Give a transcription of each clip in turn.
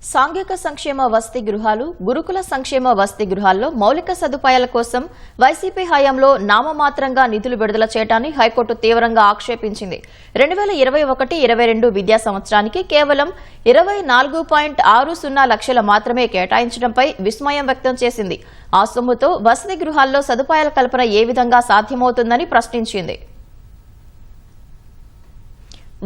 సాంఘిక సంక్షేమ వసతి గృహాలు, గురుకుల సంక్షేమ వసతి గృహాల్లో మౌలిక సదుపాయాల కోసం వైసీపీ హయాంలో నామమాత్రంగా నిధులు విడుదల చేయడాన్ని హైకోర్టు తీవ్రంగా ఆక్షేపించింది. 2021-22 విద్యా సంవత్సరానికి కేవలం 24.60 లక్షలు మాత్రమే కేటాయించడంపై విస్మయం వ్యక్తం చేసింది. ఆ సొమ్ముతో వసతి గృహాల్లో సదుపాయాల కల్పన ఏ విధంగా సాధ్యమవుతుందని ప్రశ్నించింది.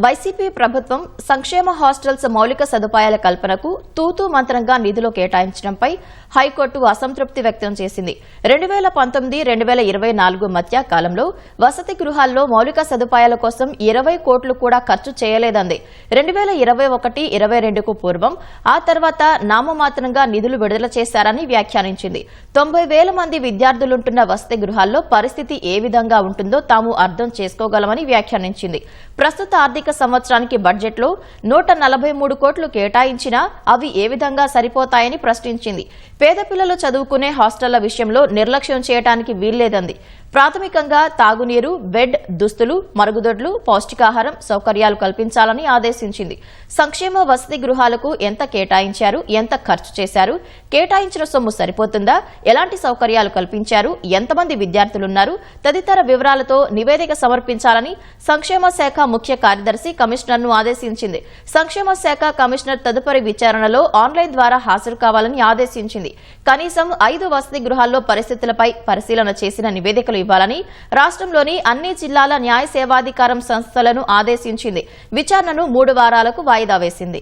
వైసీపీ ప్రభుత్వం సంక్షేమ హాస్టల్స్ మౌలిక సదుపాయాల కల్పనకు తూతూ మంత్రంగా నిధులు కేటాయించడంపై హైకోర్టు అసంతృప్తి వ్యక్తం చేసింది. 2019-2024 మధ్య కాలంలో వసతి గృహాల్లో మౌలిక సదుపాయాల కోసం 20 కోట్లు కూడా ఖర్చు చేయలేదంది. 2021-22కు పూర్వం ఆ తర్వాత నామమాత్రంగా నిధులు విడుదల చేశారని వ్యాఖ్యానించింది. 90,000 మంది విద్యార్థులుంటున్న వసతి గృహాల్లో పరిస్థితి ఏ విధంగా ఉంటుందో తాము అర్థం చేసుకోగలమని వ్యాఖ్యానించింది. ప్రస్తుత ఆర్థిక సంవత్సరానికి బడ్జెట్లో 143 కోట్లు కేటాయించినా అవి ఏ విధంగా సరిపోతాయని ప్రశ్నించింది. పేద పిల్లలు చదువుకునే హాస్టళ్ల విషయంలో నిర్లక్ష్యం చేయడానికి వీల్లేదంది. ప్రాథమికంగా తాగునీరు, బెడ్, దుస్తులు, మరుగుదొడ్లు, పౌష్టికాహారం సౌకర్యాలు కల్పించాలని ఆదేశించింది. సంక్షేమ వసతి గృహాలకు ఎంత కేటాయించారు, ఎంత ఖర్చు చేశారు, కేటాయించిన సొమ్ము సరిపోతుందా, ఎలాంటి సౌకర్యాలు కల్పించారు, ఎంతమంది విద్యార్థులున్నారు తదితర వివరాలతో నివేదిక సమర్పించాలని సంక్షేమ శాఖ ముఖ్య కార్యదర్శి కమిషనర్ను ఆదేశించింది. సంక్షేమ శాఖ కమిషనర్ తదుపరి విచారణలో ఆన్లైన్ ద్వారా హాజరు కావాలని ఆదేశించింది. కనీసం 5 వసతి గృహాల్లో పరిస్థితులపై పరిశీలన చేసిన నివేదికలు ఇవ్వాలని రాష్ట్రంలోని అన్ని జిల్లాల న్యాయ సేవాధికారం సంస్థలను ఆదేశించింది. విచారణను 3 వారాలకు వాయిదా వేసింది.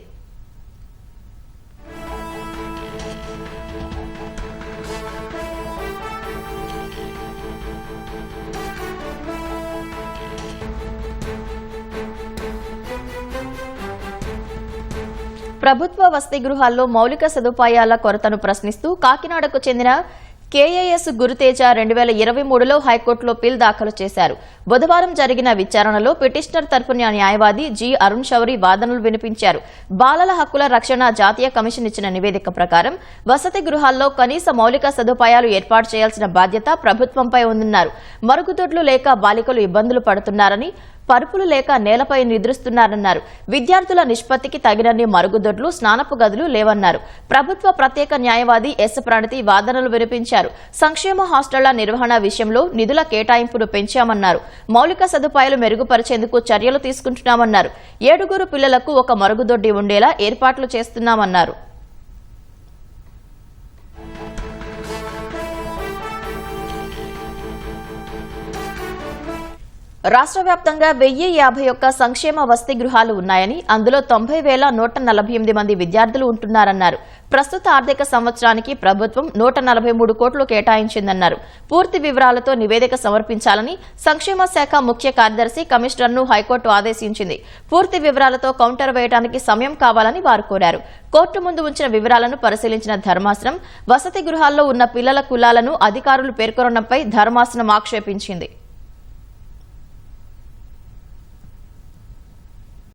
ప్రభుత్వ వసతి గృహాల్లో మౌలిక సదుపాయాల కొరతను ప్రశ్నిస్తూ కాకినాడకు చెందిన కేఏఎస్ గురుతేజ 2023లో హైకోర్టులో పిల్ దాఖలు చేశారు. బుధవారం జరిగిన విచారణలో పిటిషనర్ తరపున న్యాయవాది జి అరుణ్ శౌరి వాదనలు వినిపించారు. బాలల హక్కుల రక్షణ జాతీయ కమిషన్ ఇచ్చిన నివేదిక ప్రకారం వసతి గృహాల్లో కనీస మౌలిక సదుపాయాలు ఏర్పాటు చేయాల్సిన బాధ్యత ప్రభుత్వంపై ఉందన్నారు. మరుగుదొడ్లు లేక బాలికలు ఇబ్బందులు పడుతున్నారని, పరుపులు లేక నేలపై నిద్రిస్తున్నారన్నారు. విద్యార్థుల నిష్పత్తికి తగినన్ని మరుగుదొడ్లు, స్నానపు గదులు లేవన్నారు. ప్రభుత్వ ప్రత్యేక న్యాయవాది ఎస్ ప్రణతి వాదనలు వినిపించారు. సంక్షేమ హాస్టళ్ల నిర్వహణ విషయంలో నిధుల కేటాయింపును పెంచామన్నారు. మౌలిక సదుపాయాలు మెరుగుపరిచేందుకు చర్యలు తీసుకుంటున్నామన్నారు. 7 పిల్లలకు ఒక మరుగుదొడ్డి ఉండేలా ఏర్పాట్లు చేస్తున్నామన్నారు. రాష్ట్ర వ్యాప్తంగా 1051 సంక్షేమ వసతి గృహాలు ఉన్నాయని, అందులో 90,148 మంది విద్యార్థులు ఉంటున్నారన్నారు. ప్రస్తుత ఆర్థిక సంవత్సరానికి ప్రభుత్వం 143 కోట్లు కేటాయించిందన్నారు. పూర్తి వివరాలతో నివేదిక సమర్పించాలని సంక్షేమ శాఖ ముఖ్య కార్యదర్శి కమిషనర్ను హైకోర్టు ఆదేశించింది. పూర్తి వివరాలతో కౌంటర్ వేయడానికి సమయం కావాలని వారు కోరారు. కోర్టు ముందు ఉంచిన వివరాలను పరిశీలించిన ధర్మాసనం వసతి గృహాల్లో ఉన్న పిల్లల కులాలను అధికారులు పేర్కొనడంపై ధర్మాసనం ఆక్షేపించింది.